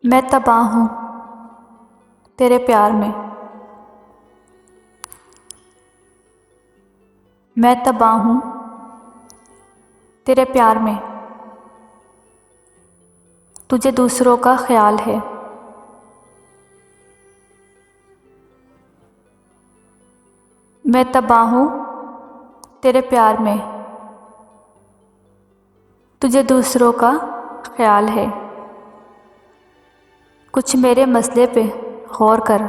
मैं तबाह हूँ तेरे प्यार में। मैं तबाह हूँ तेरे प्यार में। तुझे दूसरों का ख्याल है। मैं तबाह हूँ तेरे प्यार में। तुझे दूसरों का ख्याल है। कुछ मेरे मसले पे गौर कर।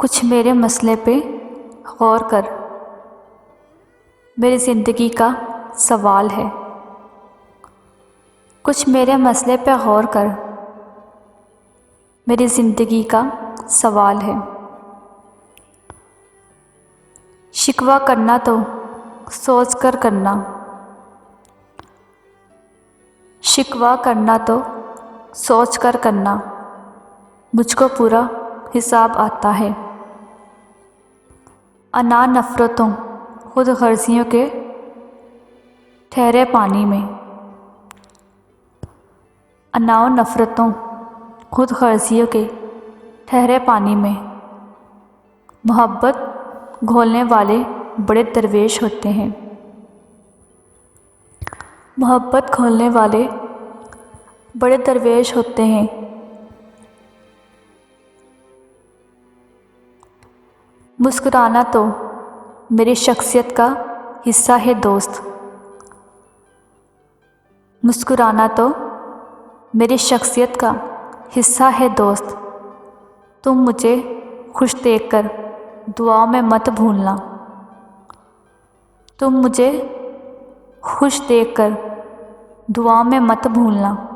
कुछ मेरे मसले पे गौर कर। मेरी ज़िंदगी का सवाल है। कुछ मेरे मसले पे गौर कर। मेरी ज़िंदगी का सवाल है। शिकवा करना तो सोच कर करना। शिकवा करना तो सोच कर करना। मुझको पूरा हिसाब आता है। अना नफ़रतों खुद गर्जियों के ठहरे पानी में। अनाओ नफ़रतों खुद गर्जियों के ठहरे पानी में। मोहब्बत घोलने वाले बड़े दरवेश होते हैं। मोहब्बत घोलने वाले बड़े दरवेश होते हैं। मुस्कुराना तो मेरी शख्सियत का हिस्सा है दोस्त। मुस्कुराना तो मेरी शख्सियत का हिस्सा है दोस्त। तुम मुझे खुश देखकर दुआओं में मत भूलना। तुम मुझे खुश देखकर दुआओं में मत भूलना।